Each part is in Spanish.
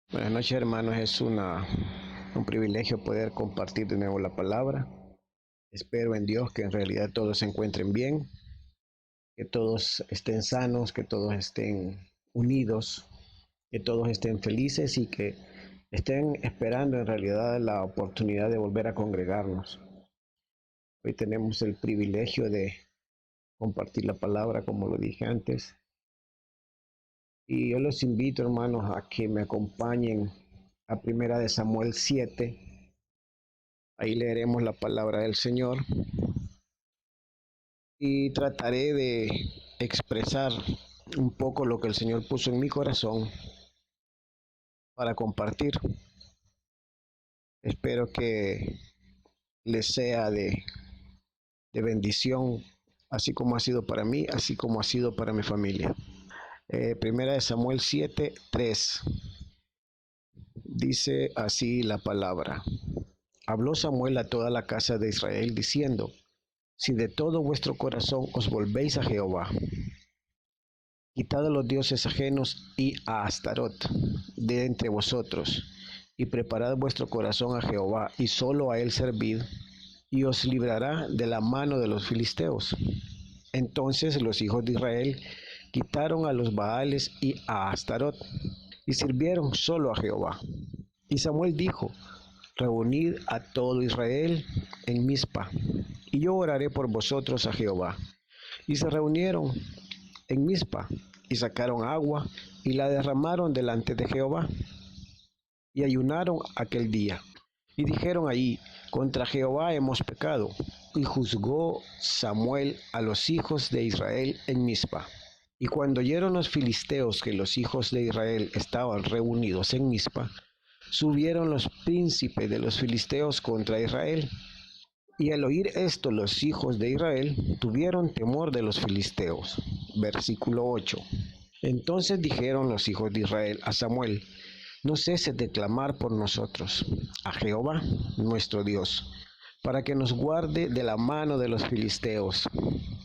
Buenas noches, hermanos. Es un privilegio poder compartir de nuevo la palabra. Espero en Dios que en realidad todos se encuentren bien, que todos estén sanos, que todos estén unidos, que todos estén felices y que estén esperando en realidad la oportunidad de volver a congregarnos. Hoy tenemos el privilegio de compartir la palabra, como lo dije antes. Y yo los invito, hermanos, a que me acompañen a Primera de Samuel 7. Ahí leeremos la palabra del Señor y trataré de expresar un poco lo que el Señor puso en mi corazón para compartir. Espero que les sea de bendición, así como ha sido para mí, así como ha sido para mi familia. Primera de Samuel 7:3. Dice así la palabra. Habló Samuel a toda la casa de Israel diciendo, si de todo vuestro corazón os volvéis a Jehová, quitad a los dioses ajenos y a Astarot de entre vosotros, y preparad vuestro corazón a Jehová, y solo a él servid, y os librará de la mano de los filisteos. Entonces los hijos de Israel quitaron a los Baales y a Astarot, y sirvieron solo a Jehová. Y Samuel dijo, reunid a todo Israel en Mizpa, y yo oraré por vosotros a Jehová. Y se reunieron en Mizpa, y sacaron agua, y la derramaron delante de Jehová, y ayunaron aquel día. Y dijeron allí, contra Jehová hemos pecado. Y juzgó Samuel a los hijos de Israel en Mizpa. Y cuando oyeron los filisteos que los hijos de Israel estaban reunidos en Mizpa, subieron los príncipes de los filisteos contra Israel. Y al oír esto los hijos de Israel tuvieron temor de los filisteos. Versículo 8. Entonces dijeron los hijos de Israel a Samuel, no ceses de clamar por nosotros, a Jehová nuestro Dios, para que nos guarde de la mano de los filisteos.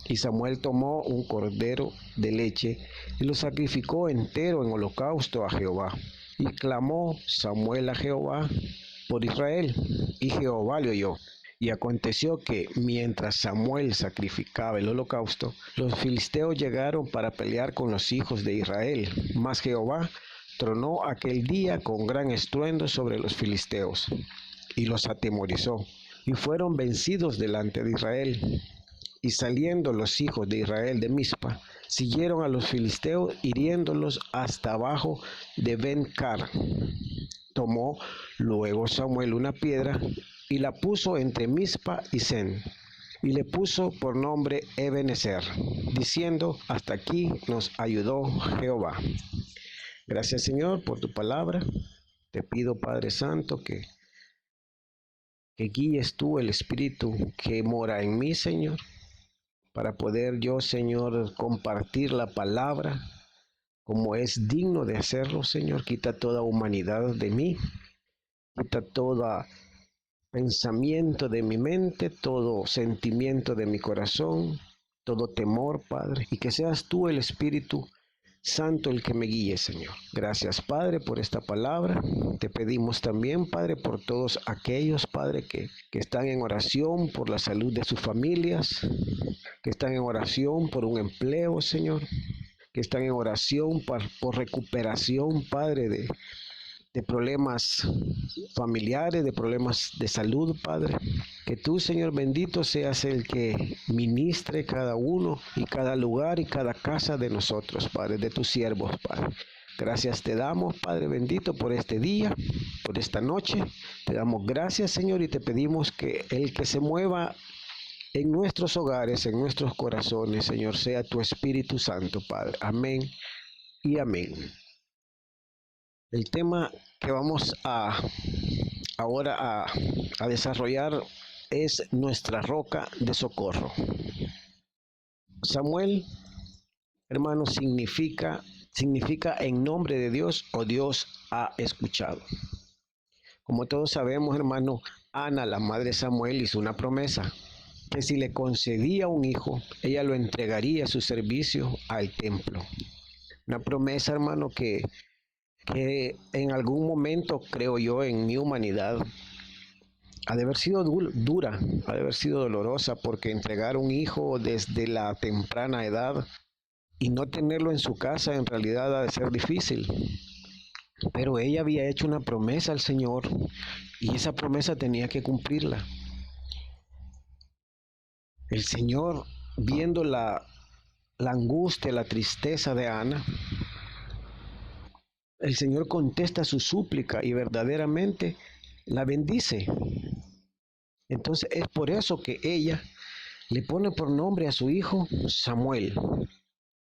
Y Samuel tomó un cordero de leche y lo sacrificó entero en holocausto a Jehová. Y clamó Samuel a Jehová por Israel, y Jehová le oyó. Y aconteció que mientras Samuel sacrificaba el holocausto, los filisteos llegaron para pelear con los hijos de Israel. Mas Jehová tronó aquel día con gran estruendo sobre los filisteos y los atemorizó, y fueron vencidos delante de Israel. Y saliendo los hijos de Israel de Mizpa, siguieron a los filisteos, hiriéndolos hasta abajo de Ben-car. Tomó luego Samuel una piedra y la puso entre Mizpa y Sen, y le puso por nombre Ebenezer, diciendo, hasta aquí nos ayudó Jehová. Gracias, Señor, por tu palabra. Te pido, Padre Santo, que guíes tú el Espíritu que mora en mí, Señor, para poder yo, Señor, compartir la palabra como es digno de hacerlo, Señor. Quita toda humanidad de mí, quita todo pensamiento de mi mente, todo sentimiento de mi corazón, todo temor, Padre, y que seas tú el Espíritu Santo el que me guíe, Señor. Gracias, Padre, por esta palabra. Te pedimos también, Padre, por todos aquellos, Padre, que están en oración por la salud de sus familias, que están en oración por un empleo, Señor, que están en oración por recuperación, Padre, de problemas familiares, de problemas de salud, Padre. Que tú, Señor bendito, seas el que ministre cada uno y cada lugar y cada casa de nosotros, Padre, de tus siervos, Padre. Gracias te damos, Padre bendito, por este día, por esta noche. Te damos gracias, Señor, y te pedimos que el que se mueva en nuestros hogares, en nuestros corazones, Señor, sea tu Espíritu Santo, Padre. Amén y amén. El tema que vamos ahora a desarrollar es nuestra roca de socorro. Samuel, hermano, significa en nombre de Dios o Dios ha escuchado. Como todos sabemos, hermano, Ana, la madre de Samuel, hizo una promesa que si le concedía un hijo, ella lo entregaría a su servicio al templo. Una promesa, hermano, que que en algún momento, creo yo, en mi humanidad, ha de haber sido dura, ha de haber sido dolorosa, porque entregar un hijo desde la temprana edad y no tenerlo en su casa en realidad ha de ser difícil. Pero ella había hecho una promesa al Señor y esa promesa tenía que cumplirla. El Señor, viendo la angustia, la tristeza de Ana, el Señor contesta su súplica y verdaderamente la bendice. Entonces es por eso que ella le pone por nombre a su hijo Samuel.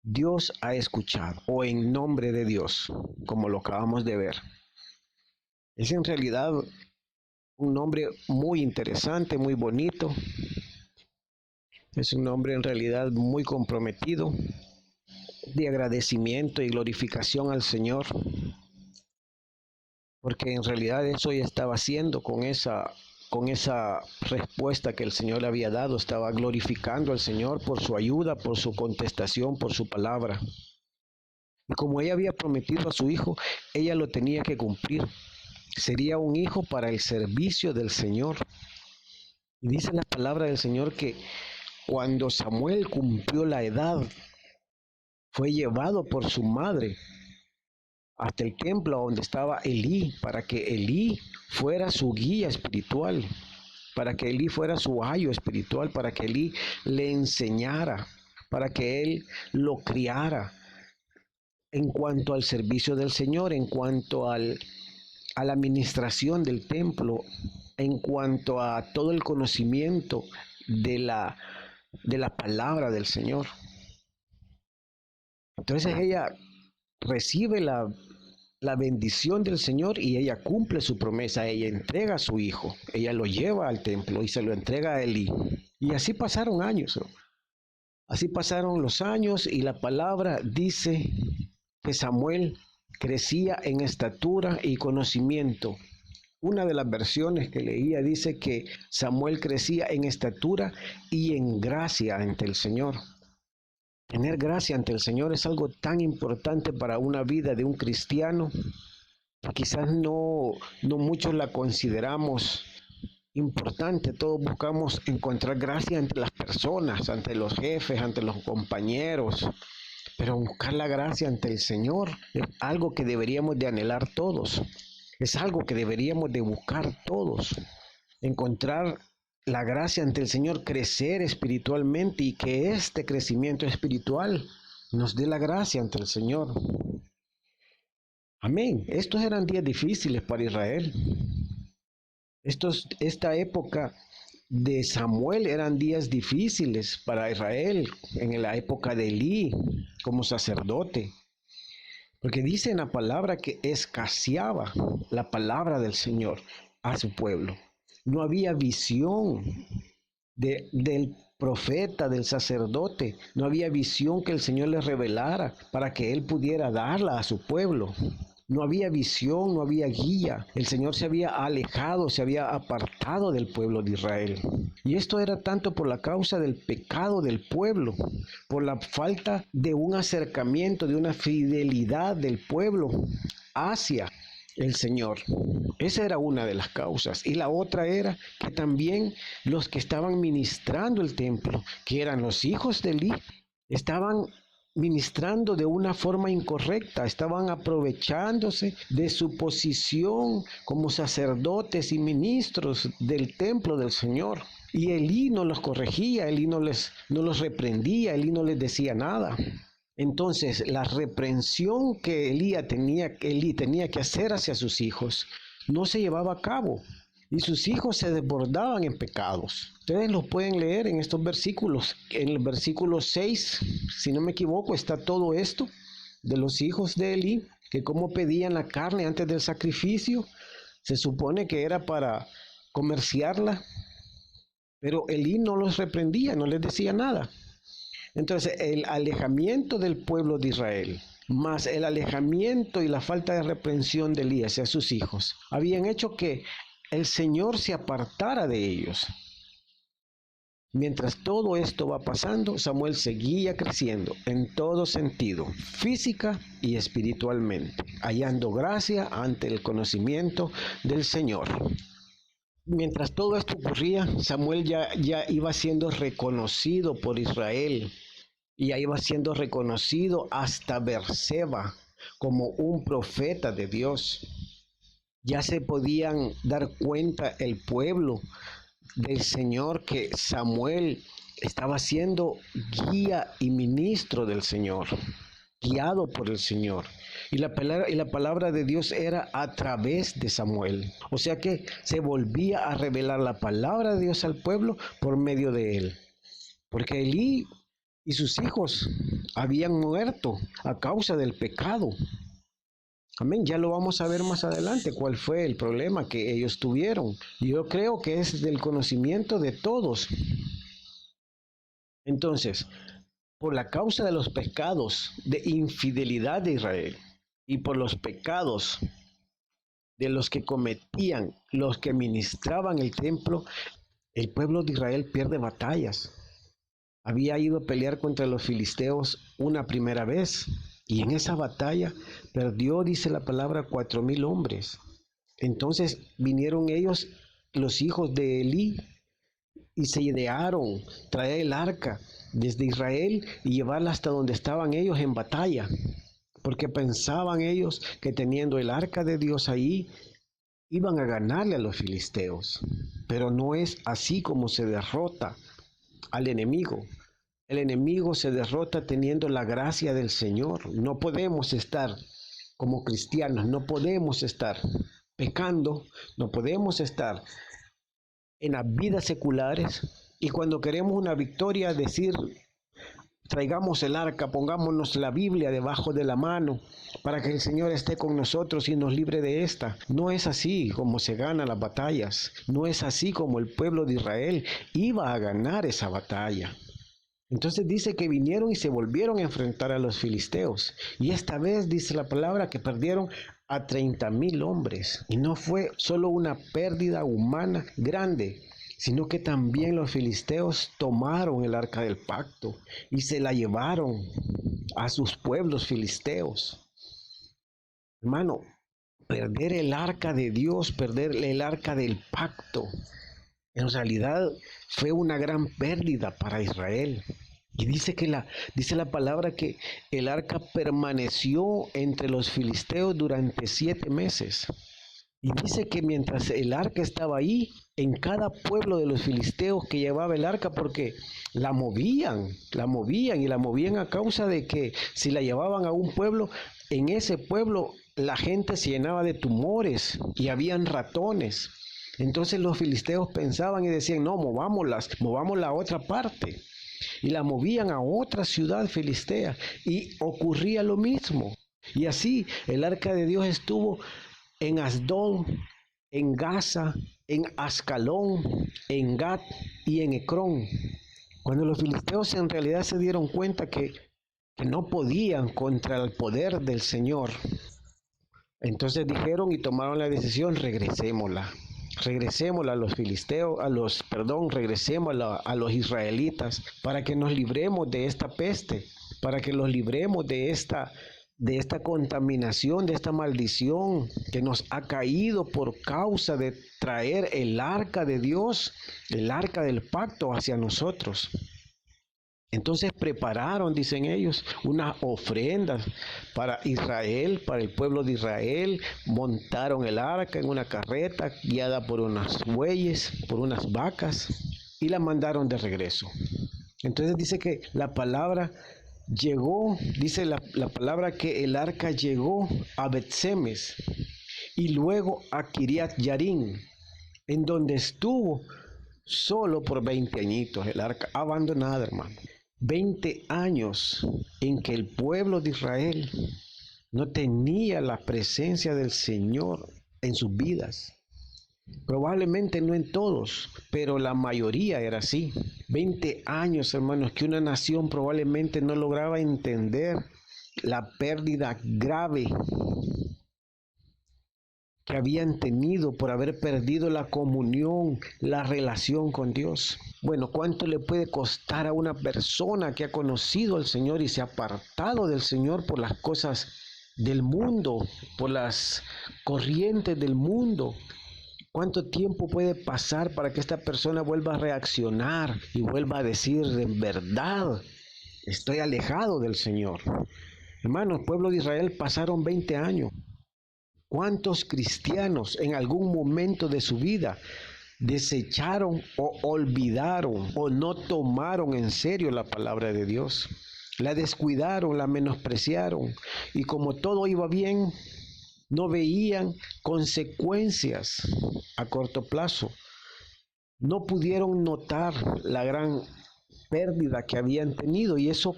Dios ha escuchado, o en nombre de Dios, como lo acabamos de ver. Es en realidad un nombre muy interesante, muy bonito. Es un nombre en realidad muy comprometido, de agradecimiento y glorificación al Señor, porque en realidad eso ella estaba haciendo con esa respuesta que el Señor le había dado. Estaba glorificando al Señor por su ayuda, por su contestación, por su palabra. Y como ella había prometido a su hijo, ella lo tenía que cumplir. Sería un hijo para el servicio del Señor. Y dice la palabra del Señor que cuando Samuel cumplió la edad, fue llevado por su madre hasta el templo donde estaba Elí, para que Elí fuera su guía espiritual, para que Elí fuera su ayo espiritual, para que Elí le enseñara, para que él lo criara en cuanto al servicio del Señor, en cuanto a la administración del templo, en cuanto a todo el conocimiento de la palabra del Señor. Entonces ella recibe la bendición del Señor y ella cumple su promesa. Ella entrega a su hijo, ella lo lleva al templo y se lo entrega a Elí. Y así pasaron años, ¿no? Así pasaron los años y la palabra dice que Samuel crecía en estatura y conocimiento. Una de las versiones que leía dice que Samuel crecía en estatura y en gracia ante el Señor. Tener gracia ante el Señor es algo tan importante para una vida de un cristiano. Quizás no muchos la consideramos importante. Todos buscamos encontrar gracia entre las personas, ante los jefes, ante los compañeros. Pero buscar la gracia ante el Señor es algo que deberíamos de anhelar todos. Es algo que deberíamos de buscar todos. Encontrar la gracia ante el Señor, crecer espiritualmente y que este crecimiento espiritual nos dé la gracia ante el Señor. Amén. Estos eran días difíciles para Israel. Esta época de Samuel eran días difíciles para Israel, en la época de Elí como sacerdote. Porque dice en la palabra que escaseaba la palabra del Señor a su pueblo. No había visión del profeta, del sacerdote. No había visión que el Señor le revelara para que él pudiera darla a su pueblo. No había visión, no había guía. El Señor se había alejado, se había apartado del pueblo de Israel. Y esto era tanto por la causa del pecado del pueblo, por la falta de un acercamiento, de una fidelidad del pueblo hacia el Señor. Esa era una de las causas. Y la otra era que también los que estaban ministrando el templo, que eran los hijos de Elí, estaban ministrando de una forma incorrecta, estaban aprovechándose de su posición como sacerdotes y ministros del templo del Señor. Y Elí no los corregía, Elí no los reprendía, Elí no les decía nada. Entonces, la reprensión que Elí tenía que hacer hacia sus hijos no se llevaba a cabo. Y sus hijos se desbordaban en pecados. Ustedes los pueden leer en estos versículos. En el versículo 6, si no me equivoco, está todo esto de los hijos de Elí, que cómo pedían la carne antes del sacrificio. Se supone que era para comerciarla, pero Elí no los reprendía, no les decía nada. Entonces, el alejamiento del pueblo de Israel, más el alejamiento y la falta de reprensión de Elí hacia sus hijos, habían hecho que el Señor se apartara de ellos. Mientras todo esto va pasando, Samuel seguía creciendo en todo sentido, física y espiritualmente, hallando gracia ante el conocimiento del Señor. Mientras todo esto ocurría, Samuel ya iba siendo reconocido por Israel y ya iba siendo reconocido hasta Berseba como un profeta de Dios. Ya se podían dar cuenta el pueblo del Señor que Samuel estaba siendo guía y ministro del Señor, guiado por el Señor. Y la palabra de Dios era a través de Samuel. O sea que se volvía a revelar la palabra de Dios al pueblo por medio de él. Porque Elí y sus hijos habían muerto a causa del pecado. Amén, ya lo vamos a ver más adelante cuál fue el problema que ellos tuvieron. Yo creo que es del conocimiento de todos. Entonces, por la causa de los pecados de infidelidad de Israel y por los pecados de los que cometían, los que ministraban el templo, el pueblo de Israel pierde batallas. Había ido a pelear contra los filisteos una primera vez y en esa batalla perdió, dice la palabra, 4,000 hombres. Entonces vinieron ellos, los hijos de Elí, y se idearon traer el arca desde Israel y llevarla hasta donde estaban ellos en batalla, porque pensaban ellos que teniendo el arca de Dios ahí, iban a ganarle a los filisteos. Pero no es así como se derrota al enemigo. El enemigo se derrota teniendo la gracia del Señor. No podemos estar como cristianos, no podemos estar pecando, no podemos estar en las vidas seculares y cuando queremos una victoria decir, traigamos el arca, pongámonos la Biblia debajo de la mano para que el Señor esté con nosotros y nos libre de esta. No es así como se ganan las batallas. No es así como el pueblo de Israel iba a ganar esa batalla. Entonces dice que vinieron y se volvieron a enfrentar a los filisteos. Y esta vez dice la palabra que perdieron a 30,000 hombres. Y no fue solo una pérdida humana grande, sino que también los filisteos tomaron el arca del pacto y se la llevaron a sus pueblos filisteos. Hermano, perder el arca de Dios, perder el arca del pacto, en realidad fue una gran pérdida para Israel. Y dice la palabra que el arca permaneció entre los filisteos durante 7 meses. Y dice que mientras el arca estaba ahí, en cada pueblo de los filisteos que llevaba el arca, porque la movían a causa de que si la llevaban a un pueblo, en ese pueblo la gente se llenaba de tumores y habían ratones. Entonces los filisteos pensaban y decían, no, movámosla a otra parte. Y la movían a otra ciudad filistea y ocurría lo mismo. Y así el arca de Dios estuvo en Asdod, en Gaza, en Ascalón, en Gat y en Ecrón. Cuando los filisteos en realidad se dieron cuenta que no podían contra el poder del Señor, entonces dijeron y tomaron la decisión, regresémosla a los filisteos, regresémosla a los israelitas para que nos libremos de esta peste, para que los libremos de esta contaminación, de esta maldición que nos ha caído por causa de traer el arca de Dios, el arca del pacto hacia nosotros. Entonces prepararon, dicen ellos, unas ofrendas para Israel, para el pueblo de Israel. Montaron el arca en una carreta guiada por unos bueyes, por unas vacas, y la mandaron de regreso. Entonces dice que la palabra llegó, dice la palabra que el arca llegó a Bet-Semes y luego a Kiriat Yarim, en donde estuvo solo por 20 añitos, el arca abandonada, hermano. 20 años en que el pueblo de Israel no tenía la presencia del Señor en sus vidas. Probablemente no en todos, pero la mayoría era así. 20 años, hermanos, que una nación probablemente no lograba entender la pérdida grave que habían tenido por haber perdido la comunión, la relación con Dios. Bueno, ¿cuánto le puede costar a una persona que ha conocido al Señor y se ha apartado del Señor por las cosas del mundo, por las corrientes del mundo? ¿Cuánto tiempo puede pasar para que esta persona vuelva a reaccionar y vuelva a decir, en verdad, estoy alejado del Señor? Hermanos, pueblo de Israel pasaron 20 años. ¿Cuántos cristianos en algún momento de su vida desecharon o olvidaron o no tomaron en serio la palabra de Dios? La descuidaron, la menospreciaron, y como todo iba bien, no veían consecuencias a corto plazo. No pudieron notar la gran pérdida que habían tenido, y eso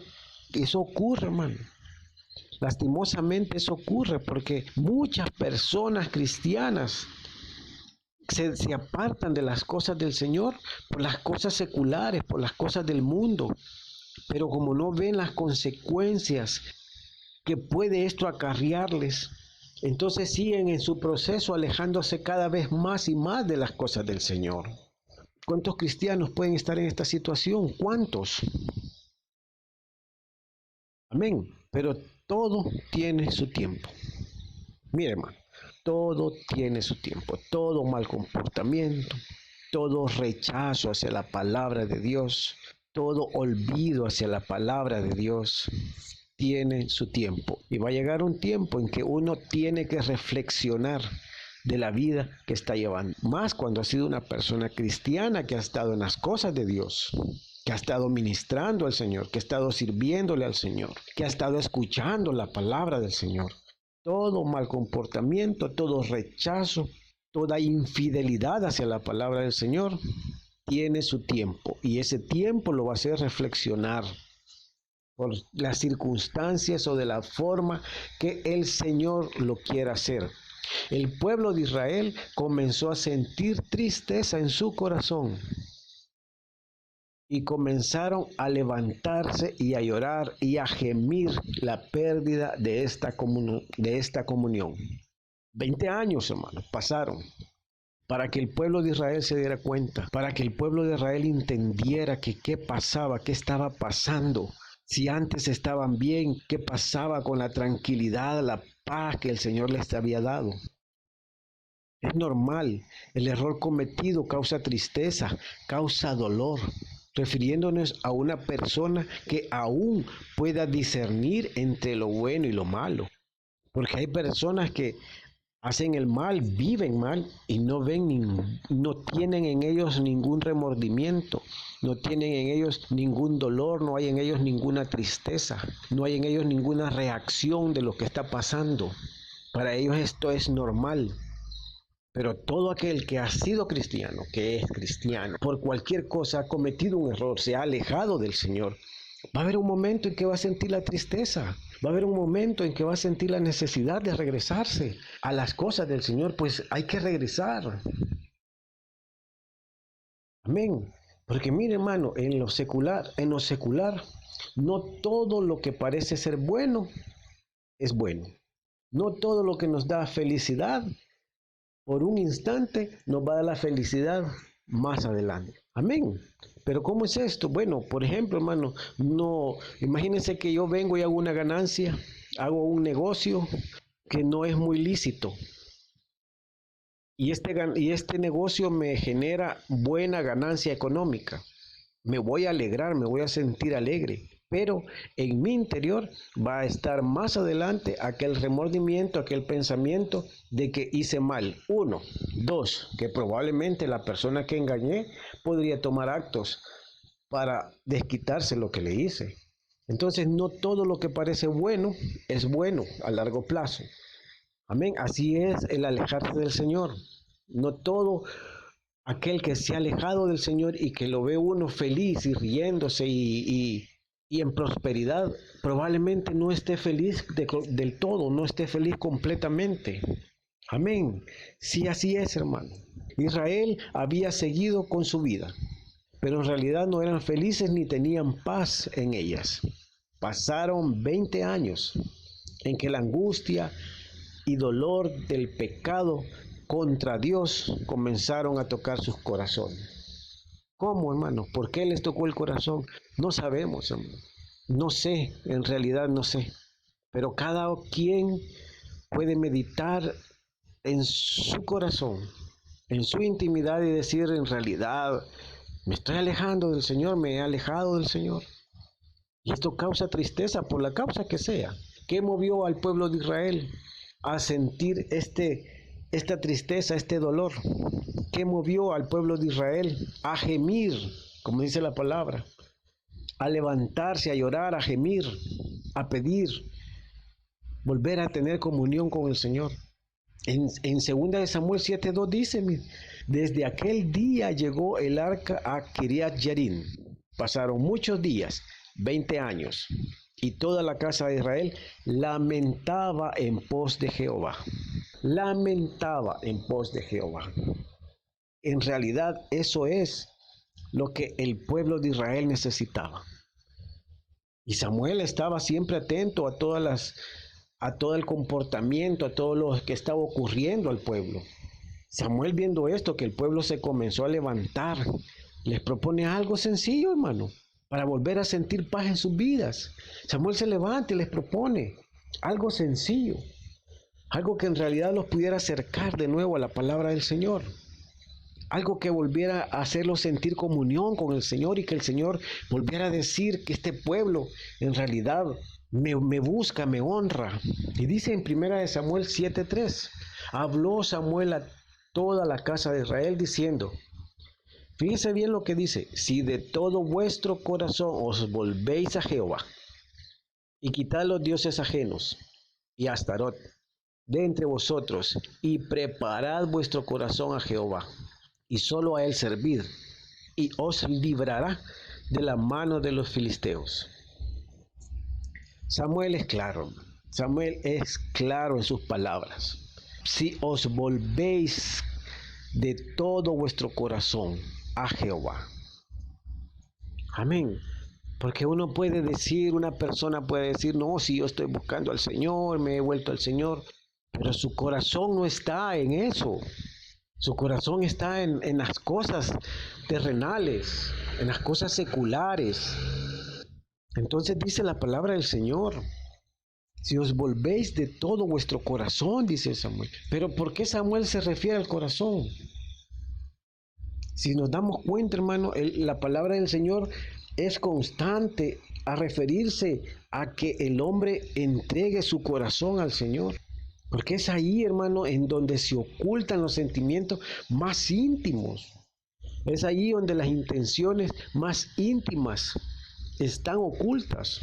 ocurre, hermano. Lastimosamente eso ocurre porque muchas personas cristianas se apartan de las cosas del Señor por las cosas seculares, por las cosas del mundo. Pero como no ven las consecuencias que puede esto acarrearles, entonces siguen en su proceso alejándose cada vez más y más de las cosas del Señor. ¿Cuántos cristianos pueden estar en esta situación? ¿Cuántos? Amén. Pero todo tiene su tiempo. Mire, hermano, todo tiene su tiempo. Todo mal comportamiento, todo rechazo hacia la palabra de Dios, todo olvido hacia la palabra de Dios tiene su tiempo. Y va a llegar un tiempo en que uno tiene que reflexionar de la vida que está llevando. Más cuando ha sido una persona cristiana que ha estado en las cosas de Dios, que ha estado ministrando al Señor, que ha estado sirviéndole al Señor, que ha estado escuchando la palabra del Señor. Todo mal comportamiento, todo rechazo, toda infidelidad hacia la palabra del Señor tiene su tiempo, y ese tiempo lo va a hacer reflexionar por las circunstancias o de la forma que el Señor lo quiera hacer. El pueblo de Israel comenzó a sentir tristeza en su corazón y comenzaron a levantarse y a llorar y a gemir la pérdida de esta comunión. 20 años, hermanos, pasaron para que el pueblo de Israel se diera cuenta, para que el pueblo de Israel entendiera que qué pasaba, qué estaba pasando. Si antes estaban bien, ¿qué pasaba con la tranquilidad, la paz que el Señor les había dado? Es normal, el error cometido causa tristeza, causa dolor, refiriéndonos a una persona que aún pueda discernir entre lo bueno y lo malo. Porque hay personas que hacen el mal, viven mal y no tienen en ellos ningún remordimiento, no tienen en ellos ningún dolor, no hay en ellos ninguna tristeza, no hay en ellos ninguna reacción de lo que está pasando. Para ellos esto es normal. Pero todo aquel que ha sido cristiano, que es cristiano, por cualquier cosa ha cometido un error, se ha alejado del Señor, va a haber un momento en que va a sentir la tristeza, va a haber un momento en que va a sentir la necesidad de regresarse a las cosas del Señor, pues hay que regresar. Amén. Porque mire, hermano, en lo secular, no todo lo que parece ser bueno es bueno. No todo lo que nos da felicidad por un instante nos va a dar la felicidad más adelante. Amén. Pero ¿cómo es esto? Bueno, por ejemplo, hermano, no, imagínense que yo vengo y hago una ganancia, hago un negocio que no es muy lícito. Y este negocio me genera buena ganancia económica. Me voy a alegrar, me voy a sentir alegre. Pero en mi interior va a estar más adelante aquel remordimiento, aquel pensamiento de que hice mal. 1, 2, que probablemente la persona que engañé podría tomar actos para desquitarse lo que le hice. Entonces no todo lo que parece bueno es bueno a largo plazo. Amén. Así es el alejarse del Señor. No todo aquel que se ha alejado del Señor y que lo ve uno feliz y riéndose y en prosperidad, probablemente no esté feliz del todo, no esté feliz completamente. Amén. Sí, así es, hermano. Israel había seguido con su vida, pero en realidad no eran felices ni tenían paz en ellas. Pasaron 20 años en que la angustia y dolor del pecado contra Dios comenzaron a tocar sus corazones. ¿Cómo, hermano? ¿Por qué les tocó el corazón? No sabemos, hermano. No sé, en realidad no sé. Pero cada quien puede meditar en su corazón, en su intimidad y decir, en realidad, me estoy alejando del Señor, me he alejado del Señor. Y esto causa tristeza por la causa que sea. ¿Qué movió al pueblo de Israel a sentir esta tristeza, este dolor? ¿Qué movió al pueblo de Israel a gemir, como dice la palabra? A levantarse, a llorar, a gemir, a pedir, volver a tener comunión con el Señor. En 2 de Samuel 7:2 dice, desde aquel día llegó el arca a Kiriat Jearim. Pasaron muchos días, 20 años, y toda la casa de Israel lamentaba en pos de Jehová. Lamentaba en pos de Jehová. En realidad eso es lo que el pueblo de Israel necesitaba. Y Samuel estaba siempre atento a todo el comportamiento, a todo lo que estaba ocurriendo al pueblo. Samuel, viendo esto, que el pueblo se comenzó a levantar, les propone algo sencillo, hermano, para volver a sentir paz en sus vidas. Samuel se levanta y les propone algo sencillo, algo que en realidad los pudiera acercar de nuevo a la palabra del Señor. Algo que volviera a hacerlos sentir comunión con el Señor y que el Señor volviera a decir que este pueblo en realidad me busca, me honra. Y dice en 1 Samuel 7:3, habló Samuel a toda la casa de Israel diciendo, fíjense bien lo que dice, si de todo vuestro corazón os volvéis a Jehová y quitad los dioses ajenos y a Astarot de entre vosotros y preparad vuestro corazón a Jehová y solo a él servid, y os librará de la mano de los filisteos. Samuel es claro en sus palabras. Si os volvéis de todo vuestro corazón a Jehová. Amén. Porque una persona puede decir, no, si yo estoy buscando al Señor, me he vuelto al Señor, pero su corazón no está en eso. Su corazón está en las cosas terrenales, en las cosas seculares. Entonces dice la palabra del Señor, si os volvéis de todo vuestro corazón, dice Samuel. Pero ¿por qué Samuel se refiere al corazón? Si nos damos cuenta, hermano, la palabra del Señor es constante a referirse a que el hombre entregue su corazón al Señor. Porque es ahí, hermano, en donde se ocultan los sentimientos más íntimos. Es ahí donde las intenciones más íntimas están ocultas.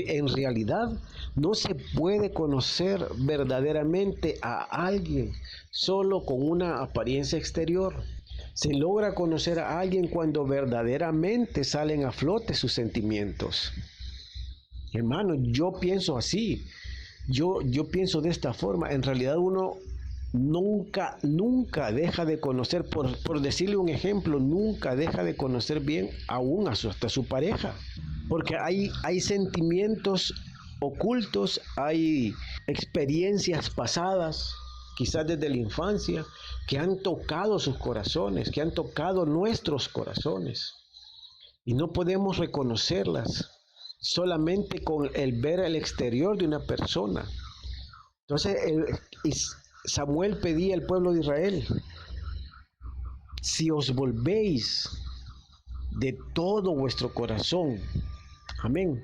En realidad, no se puede conocer verdaderamente a alguien solo con una apariencia exterior. Se logra conocer a alguien cuando verdaderamente salen a flote sus sentimientos. Hermano, yo pienso así. Yo pienso de esta forma. En realidad uno nunca deja de conocer, por decirle un ejemplo, nunca deja de conocer bien aún hasta su pareja. Porque hay sentimientos ocultos, hay experiencias pasadas, quizás desde la infancia, que han tocado sus corazones, que han tocado nuestros corazones. Y no podemos reconocerlas solamente con el ver el exterior de una persona. Entonces Samuel pedía al pueblo de Israel, si os volvéis de todo vuestro corazón, amén.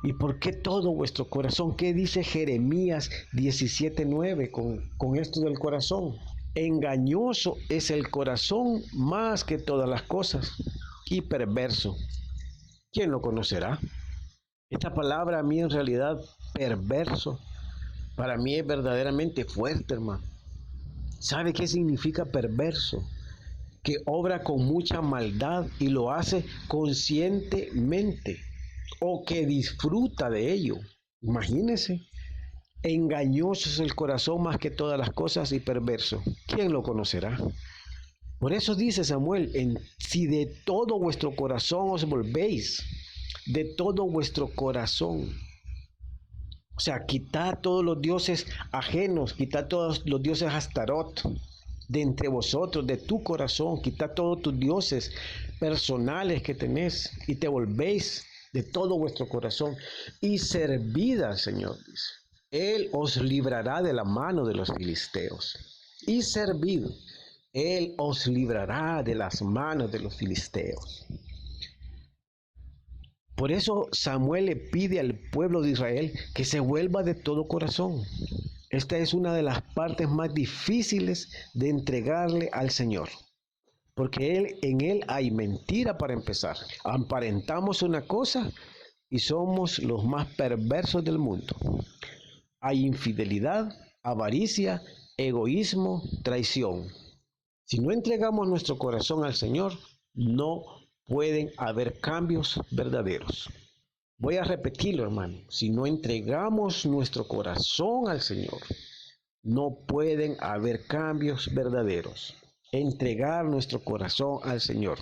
¿Y por qué todo vuestro corazón? ¿Qué dice Jeremías 17:9 con esto del corazón? Engañoso es el corazón más que todas las cosas y perverso. ¿Quién lo conocerá? Esta palabra a mí en realidad, perverso, para mí es verdaderamente fuerte, hermano. ¿Sabe qué significa perverso? Que obra con mucha maldad y lo hace conscientemente o que disfruta de ello. Imagínese, engañoso es el corazón más que todas las cosas y perverso. ¿Quién lo conocerá? Por eso dice Samuel, si de todo vuestro corazón os volvéis, de todo vuestro corazón. O sea, quitad todos los dioses ajenos, quitad todos los dioses Astarot de entre vosotros, de tu corazón, quitad todos tus dioses personales que tenés y te volvéis de todo vuestro corazón y servid al Señor, dice. Él os librará de la mano de los filisteos. Y servid, Él os librará de las manos de los filisteos. Por eso Samuel le pide al pueblo de Israel que se vuelva de todo corazón. Esta es una de las partes más difíciles de entregarle al Señor, porque en él hay mentira para empezar. Aparentamos una cosa y somos los más perversos del mundo. Hay infidelidad, avaricia, egoísmo, traición. Si no entregamos nuestro corazón al Señor, no pueden haber cambios verdaderos. Voy a repetirlo, hermano. Si no entregamos nuestro corazón al Señor, no pueden haber cambios verdaderos. Entregar nuestro corazón al Señor.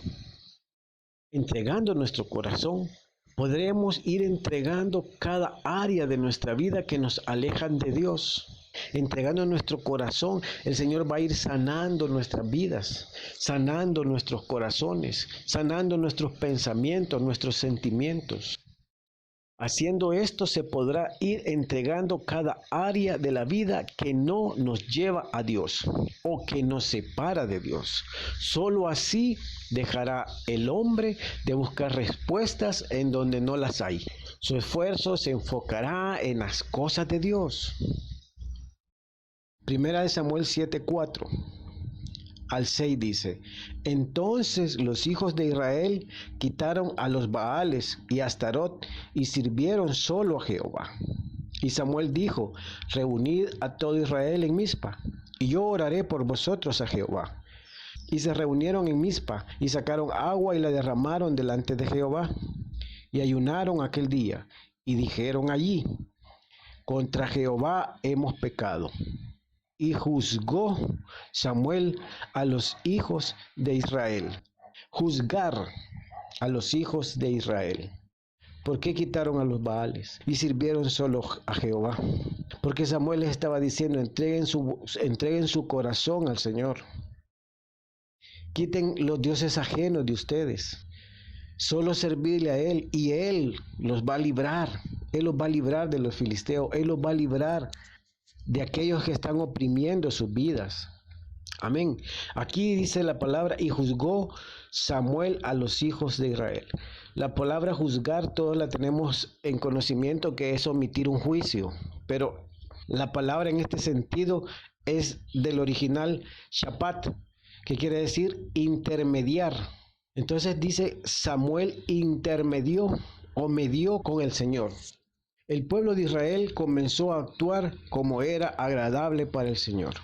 Entregando nuestro corazón, podremos ir entregando cada área de nuestra vida que nos alejan de Dios. Entregando nuestro corazón, el Señor va a ir sanando nuestras vidas, sanando nuestros corazones, sanando nuestros pensamientos, nuestros sentimientos. Haciendo esto se podrá ir entregando cada área de la vida que no nos lleva a Dios o que nos separa de Dios. Solo así dejará el hombre de buscar respuestas en donde no las hay. Su esfuerzo se enfocará en las cosas de Dios. Primera de Samuel 7:4 al 6 dice: Entonces los hijos de Israel quitaron a los Baales y a Astarot y sirvieron solo a Jehová. Y Samuel dijo: Reunid a todo Israel en Mizpa, y yo oraré por vosotros a Jehová. Y se reunieron en Mizpa, y sacaron agua y la derramaron delante de Jehová. Y ayunaron aquel día, y dijeron allí: Contra Jehová hemos pecado. Y juzgó Samuel a los hijos de Israel. Juzgar a los hijos de Israel. ¿Por qué quitaron a los Baales y sirvieron solo a Jehová? Porque Samuel les estaba diciendo: entreguen su corazón al Señor. Quiten los dioses ajenos de ustedes. Solo servirle a Él y Él los va a librar. Él los va a librar de los filisteos. Él los va a librar de aquellos que están oprimiendo sus vidas. Amén. Aquí dice la palabra: y juzgó Samuel a los hijos de Israel. La palabra juzgar todos la tenemos en conocimiento, que es omitir un juicio, pero la palabra en este sentido es del original shapat, que quiere decir intermediar. Entonces dice: Samuel intermedió o medió con el Señor. El pueblo de Israel comenzó a actuar como era agradable para el Señor.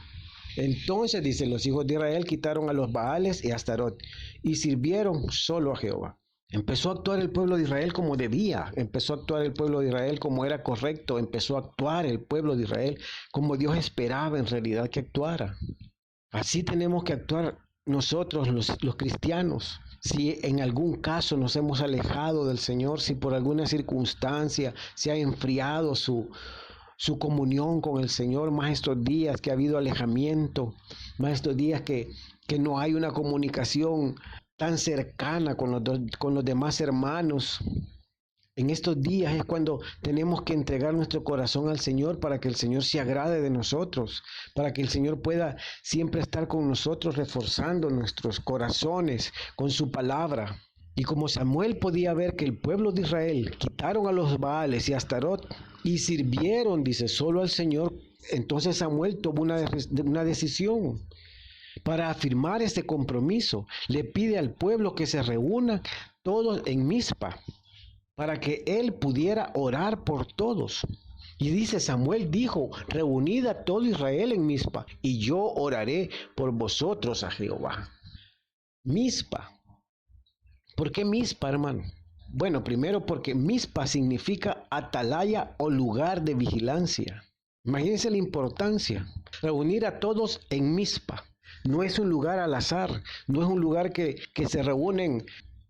Entonces, dice, los hijos de Israel quitaron a los Baales y a Astarot y sirvieron solo a Jehová. Empezó a actuar el pueblo de Israel como debía, empezó a actuar el pueblo de Israel como era correcto, empezó a actuar el pueblo de Israel como Dios esperaba en realidad que actuara. Así tenemos que actuar nosotros los cristianos. Si en algún caso nos hemos alejado del Señor, si por alguna circunstancia se ha enfriado su comunión con el Señor, más estos días que ha habido alejamiento, más estos días que no hay una comunicación tan cercana con los demás hermanos. En estos días es cuando tenemos que entregar nuestro corazón al Señor para que el Señor se agrade de nosotros, para que el Señor pueda siempre estar con nosotros, reforzando nuestros corazones con su palabra. Y como Samuel podía ver que el pueblo de Israel quitaron a los Baales y a Astarot y sirvieron, dice, solo al Señor, entonces Samuel tomó una decisión. Para afirmar este compromiso, le pide al pueblo que se reúna todos en Mizpa, para que él pudiera orar por todos. Y dice: Samuel dijo: reunid a todo Israel en Mizpa, y yo oraré por vosotros a Jehová. Mizpa. ¿Por qué Mizpa, hermano? Bueno, primero porque Mizpa significa atalaya o lugar de vigilancia. Imagínense la importancia. Reunir a todos en Mizpa. No es un lugar al azar, no es un lugar que se reúnen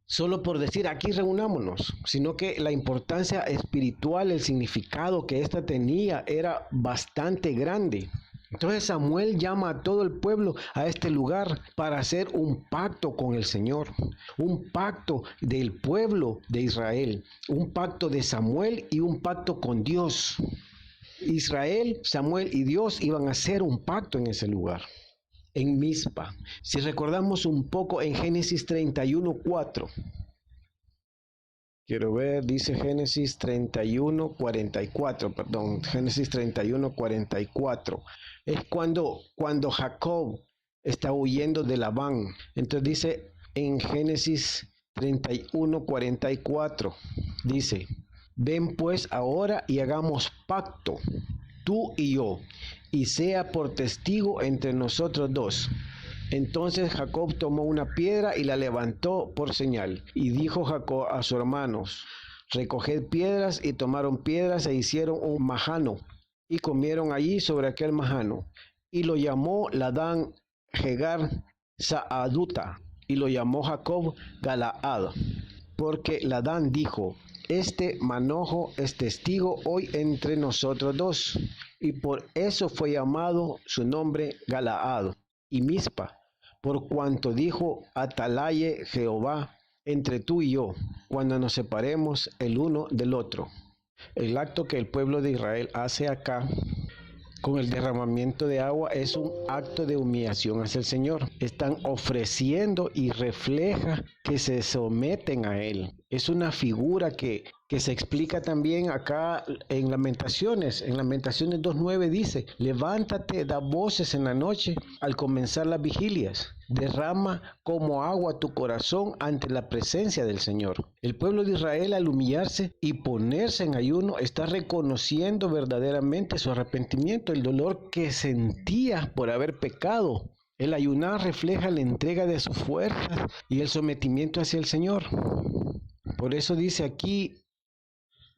solo por decir aquí reunámonos, sino que la importancia espiritual, el significado que ésta tenía era bastante grande. Entonces Samuel llama a todo el pueblo a este lugar para hacer un pacto con el Señor, un pacto del pueblo de Israel, un pacto de Samuel y un pacto con Dios. Israel, Samuel y Dios iban a hacer un pacto en ese lugar, en Mizpa. Si recordamos un poco en Génesis 31:4. Quiero ver, dice Génesis 31:44, perdón, Génesis 31:44. Es cuando Jacob está huyendo de Labán. Entonces dice en Génesis 31:44, dice, ven pues ahora y hagamos pacto, tú y yo, y sea por testigo entre nosotros dos. Entonces Jacob tomó una piedra y la levantó por señal. Y dijo Jacob a sus hermanos, recoged piedras, y tomaron piedras e hicieron un majano, y comieron allí sobre aquel majano. Y lo llamó Ladán Jegar Saaduta, y lo llamó Jacob Galaad, porque Ladán dijo, este manojo es testigo hoy entre nosotros dos, y por eso fue llamado su nombre Galaad. Y Mizpa, por cuanto dijo Atalaye Jehová entre tú y yo, cuando nos separemos el uno del otro. El acto que el pueblo de Israel hace acá con el derramamiento de agua es un acto de humillación hacia el Señor. Están ofreciendo y refleja que se someten a Él. Es una figura que se explica también acá en Lamentaciones. En Lamentaciones 2:9 dice, levántate, da voces en la noche al comenzar las vigilias. Derrama como agua tu corazón ante la presencia del Señor. El pueblo de Israel, al humillarse y ponerse en ayuno, está reconociendo verdaderamente su arrepentimiento, el dolor que sentía por haber pecado. El ayunar refleja la entrega de sus fuerzas y el sometimiento hacia el Señor. Por eso dice aquí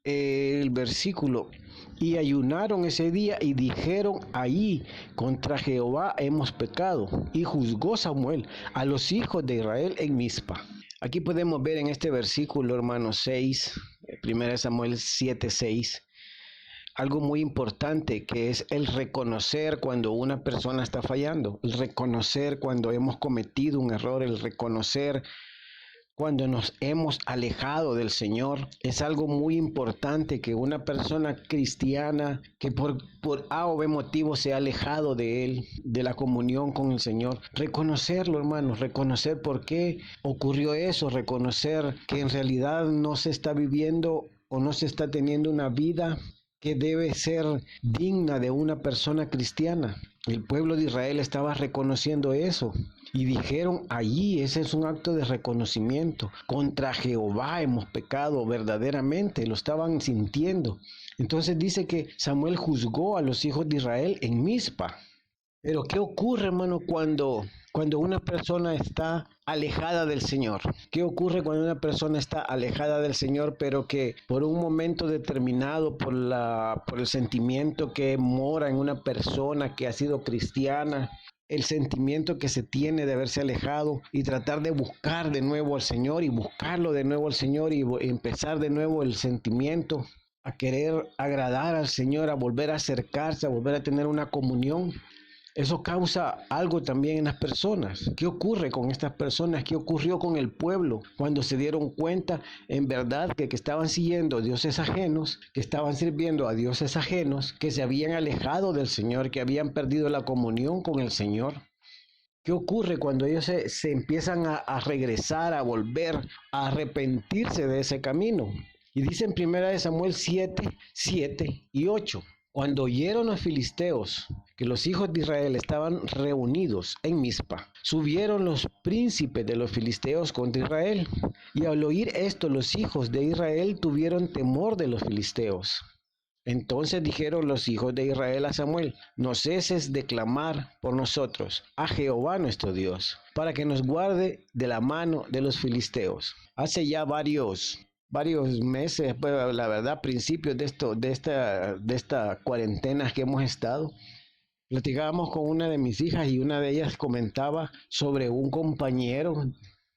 el versículo, y ayunaron ese día y dijeron allí, contra Jehová hemos pecado. Y juzgó Samuel a los hijos de Israel en Mizpa. Aquí podemos ver en este versículo, hermanos, 6, 1 Samuel 7:6, algo muy importante, que es el reconocer cuando una persona está fallando, el reconocer cuando hemos cometido un error, el reconocer cuando nos hemos alejado del Señor. Es algo muy importante que una persona cristiana que por A o B motivo se ha alejado de Él, de la comunión con el Señor, reconocerlo, hermanos, reconocer por qué ocurrió eso, reconocer que en realidad no se está viviendo o no se está teniendo una vida que debe ser digna de una persona cristiana. El pueblo de Israel estaba reconociendo eso. Y dijeron allí, ese es un acto de reconocimiento. Contra Jehová hemos pecado verdaderamente, lo estaban sintiendo. Entonces dice que Samuel juzgó a los hijos de Israel en Mizpa. Pero ¿qué ocurre, hermano, cuando una persona está alejada del Señor? ¿Qué ocurre cuando una persona está alejada del Señor, pero que por un momento determinado, por el sentimiento que mora en una persona que ha sido cristiana, el sentimiento que se tiene de haberse alejado, y tratar de buscar de nuevo al Señor y buscarlo de nuevo al Señor y empezar de nuevo el sentimiento a querer agradar al Señor, a volver a acercarse, a volver a tener una comunión? Eso causa algo también en las personas. ¿Qué ocurre con estas personas? ¿Qué ocurrió con el pueblo cuando se dieron cuenta en verdad que estaban siguiendo dioses ajenos, que estaban sirviendo a dioses ajenos, que se habían alejado del Señor, que habían perdido la comunión con el Señor? ¿Qué ocurre cuando ellos se empiezan a regresar, a volver, a arrepentirse de ese camino? Y dice en 1 Samuel 7:7-8. Cuando oyeron los filisteos que los hijos de Israel estaban reunidos en Mizpa, subieron los príncipes de los filisteos contra Israel. Y al oír esto, los hijos de Israel tuvieron temor de los filisteos. Entonces dijeron los hijos de Israel a Samuel, no ceses de clamar por nosotros a Jehová nuestro Dios, para que nos guarde de la mano de los filisteos. Hace ya varios meses, pues, la verdad, principios de esta cuarentena que hemos estado, platicábamos con una de mis hijas y una de ellas comentaba sobre un compañero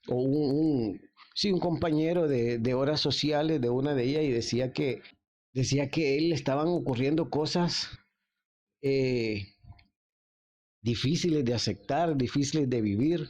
o Sí, un compañero de horas sociales de una de ellas y decía que él le estaban ocurriendo cosas eh, difíciles de aceptar, difíciles de vivir.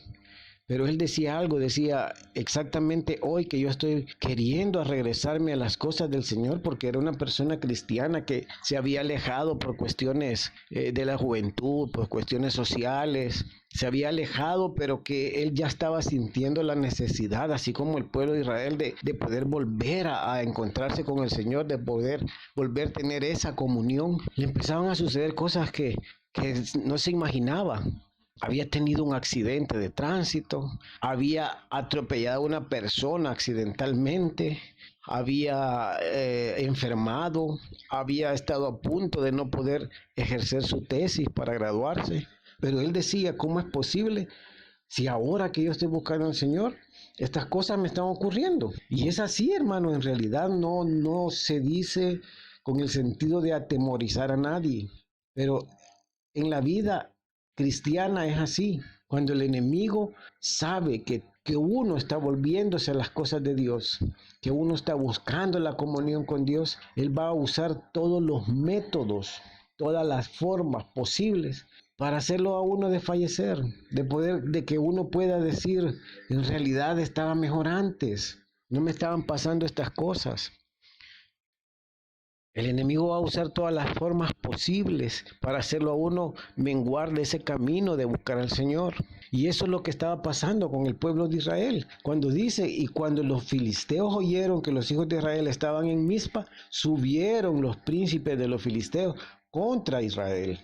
Pero él decía algo, decía exactamente hoy que yo estoy queriendo regresarme a las cosas del Señor porque era una persona cristiana que se había alejado por cuestiones de la juventud, por cuestiones sociales, se había alejado, pero que él ya estaba sintiendo la necesidad, así como el pueblo de Israel, de poder volver a encontrarse con el Señor, de poder volver a tener esa comunión. Le empezaban a suceder cosas que no se imaginaba. Había tenido un accidente de tránsito, había atropellado a una persona accidentalmente, había enfermado, había estado a punto de no poder ejercer su tesis para graduarse. Pero él decía, ¿cómo es posible si ahora que yo estoy buscando al Señor, estas cosas me están ocurriendo? Y es así, hermano, en realidad no se dice con el sentido de atemorizar a nadie, pero en la vida cristiana es así. Cuando el enemigo sabe que uno está volviéndose a las cosas de Dios, que uno está buscando la comunión con Dios, él va a usar todos los métodos, todas las formas posibles para hacerlo a uno desfallecer, de que uno pueda decir, en realidad estaba mejor antes, no me estaban pasando estas cosas. El enemigo va a usar todas las formas posibles para hacerlo a uno menguar de ese camino de buscar al Señor. Y eso es lo que estaba pasando con el pueblo de Israel. Cuando dice, y cuando los filisteos oyeron que los hijos de Israel estaban en Mizpa, subieron los príncipes de los filisteos contra Israel.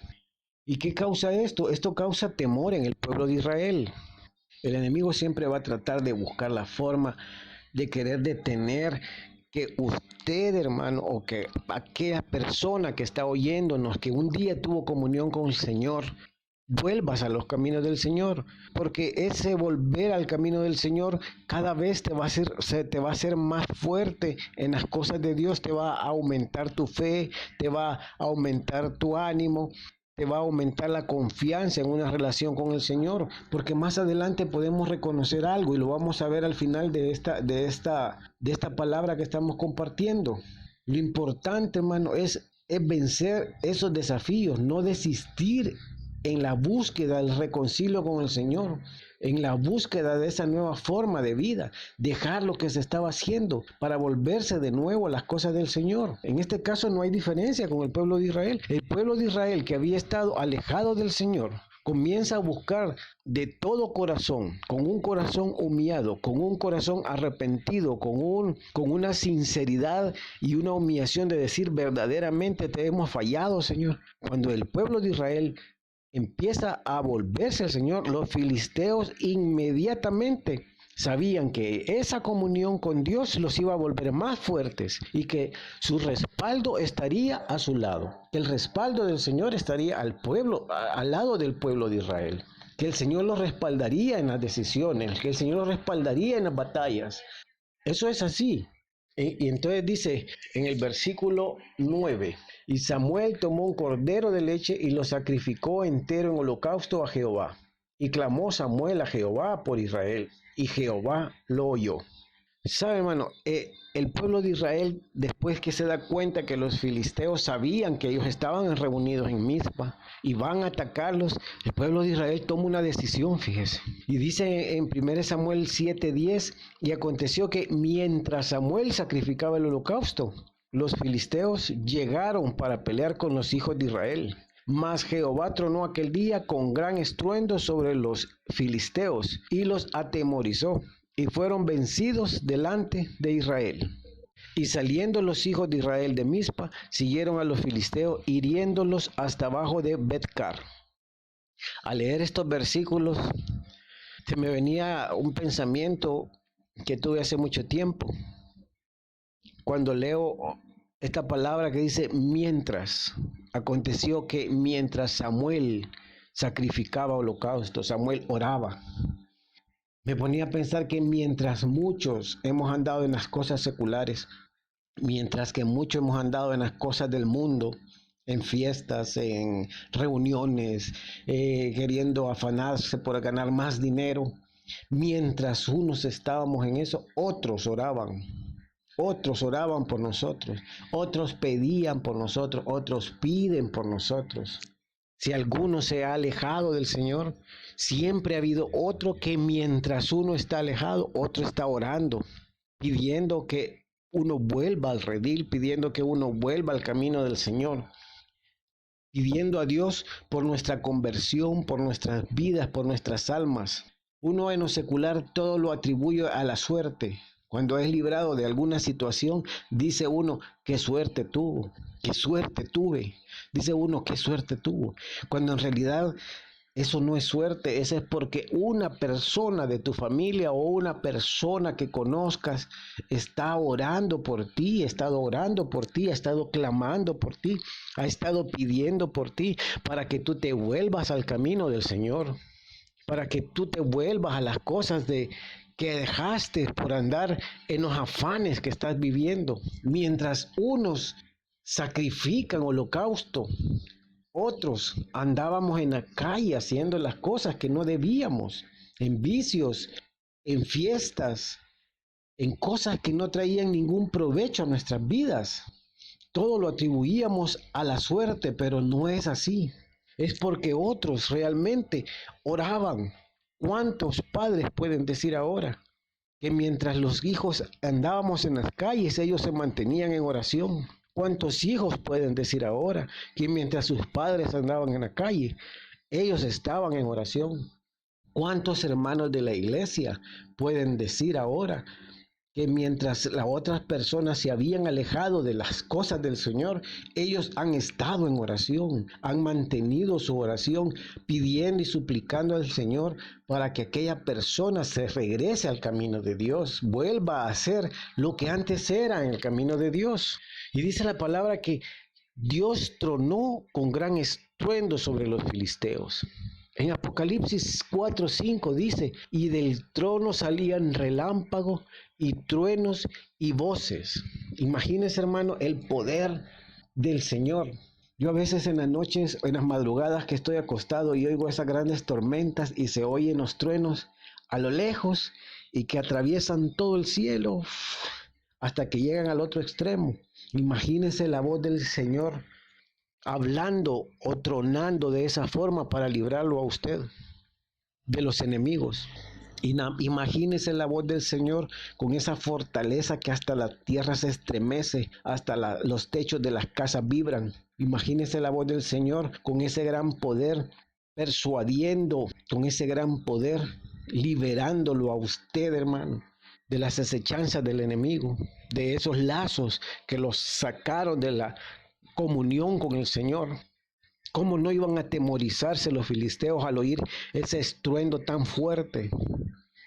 ¿Y qué causa esto? Esto causa temor en el pueblo de Israel. El enemigo siempre va a tratar de buscar la forma de querer detener que usted, hermano, o que aquella persona que está oyéndonos, que un día tuvo comunión con el Señor, vuelvas a los caminos del Señor, porque ese volver al camino del Señor cada vez te va a hacer más fuerte en las cosas de Dios, te va a aumentar tu fe, te va a aumentar tu ánimo, te va a aumentar la confianza en una relación con el Señor, porque más adelante podemos reconocer algo y lo vamos a ver al final de esta palabra que estamos compartiendo. Lo importante, hermano, es vencer esos desafíos, no desistir en la búsqueda del reconcilio con el Señor, en la búsqueda de esa nueva forma de vida, dejar lo que se estaba haciendo para volverse de nuevo a las cosas del Señor. En este caso no hay diferencia con el pueblo de Israel. El pueblo de Israel que había estado alejado del Señor, comienza a buscar de todo corazón, con un corazón humillado, con un corazón arrepentido, con una sinceridad y una humillación de decir verdaderamente te hemos fallado, Señor. Cuando el pueblo de Israel empieza a volverse al Señor, los filisteos inmediatamente sabían que esa comunión con Dios los iba a volver más fuertes y que su respaldo estaría a su lado, que el respaldo del Señor estaría al lado del pueblo de Israel, que el Señor los respaldaría en las decisiones, que el Señor los respaldaría en las batallas. Eso es así. Y entonces dice en el versículo 9, y Samuel tomó un cordero de leche y lo sacrificó entero en holocausto a Jehová. Y clamó Samuel a Jehová por Israel, y Jehová lo oyó. ¿Sabe, hermano? El pueblo de Israel, después que se da cuenta que los filisteos sabían que ellos estaban reunidos en Mizpa y van a atacarlos, el pueblo de Israel toma una decisión, fíjese. Y dice en 1 Samuel 7:10, y aconteció que mientras Samuel sacrificaba el holocausto, los filisteos llegaron para pelear con los hijos de Israel. Mas Jehová tronó aquel día con gran estruendo sobre los filisteos y los atemorizó, y fueron vencidos delante de Israel. Y saliendo los hijos de Israel de Mizpa, siguieron a los filisteos, hiriéndolos hasta abajo de Betcar. Al leer estos versículos, se me venía un pensamiento que tuve hace mucho tiempo. Cuando leo esta palabra que dice mientras, aconteció que mientras Samuel sacrificaba holocausto, Samuel oraba. Me ponía a pensar que mientras muchos hemos andado en las cosas seculares, mientras que muchos hemos andado en las cosas del mundo, en fiestas, en reuniones, queriendo afanarse por ganar más dinero, Mientras unos estábamos en eso, otros oraban. Otros oraban por nosotros, otros pedían por nosotros, otros piden por nosotros. Si alguno se ha alejado del Señor, siempre ha habido otro que mientras uno está alejado, otro está orando, pidiendo que uno vuelva al redil, pidiendo que uno vuelva al camino del Señor, pidiendo a Dios por nuestra conversión, por nuestras vidas, por nuestras almas. Uno en lo secular todo lo atribuye a la suerte. Cuando es librado de alguna situación, dice uno, qué suerte tuvo, qué suerte tuve. Dice uno, qué suerte tuvo. Cuando en realidad eso no es suerte, eso es porque una persona de tu familia o una persona que conozcas está orando por ti, ha estado orando por ti, ha estado clamando por ti, ha estado pidiendo por ti para que tú te vuelvas al camino del Señor, para que tú te vuelvas a las cosas que dejaste por andar en los afanes que estás viviendo. Mientras unos sacrifican holocausto, otros andábamos en la calle haciendo las cosas que no debíamos, en vicios, en fiestas, en cosas que no traían ningún provecho a nuestras vidas. Todo lo atribuíamos a la suerte, pero no es así. Es porque otros realmente oraban. ¿Cuántos padres pueden decir ahora que mientras los hijos andábamos en las calles, ellos se mantenían en oración? ¿Cuántos hijos pueden decir ahora que mientras sus padres andaban en la calle, ellos estaban en oración? ¿Cuántos hermanos de la iglesia pueden decir ahora que mientras las otras personas se habían alejado de las cosas del Señor, ellos han estado en oración, han mantenido su oración, pidiendo y suplicando al Señor para que aquella persona se regrese al camino de Dios, vuelva a hacer lo que antes era en el camino de Dios? Y dice la palabra que Dios tronó con gran estruendo sobre los filisteos. En Apocalipsis 4:5 dice, y del trono salían relámpagos y truenos y voces. Imagínense, hermano, el poder del Señor. Yo a veces en las noches, en las madrugadas que estoy acostado y oigo esas grandes tormentas y se oyen los truenos a lo lejos y que atraviesan todo el cielo hasta que llegan al otro extremo. Imagínense la voz del Señor hablando o tronando de esa forma para librarlo a usted de los enemigos. Imagínese la voz del Señor con esa fortaleza que hasta la tierra se estremece, hasta los techos de las casas vibran. Imagínese la voz del Señor con ese gran poder, persuadiendo, con ese gran poder, liberándolo a usted, hermano, de las acechanzas del enemigo, de esos lazos que los sacaron de la comunión con el Señor. ¿Cómo no iban a atemorizarse los filisteos al oír ese estruendo tan fuerte?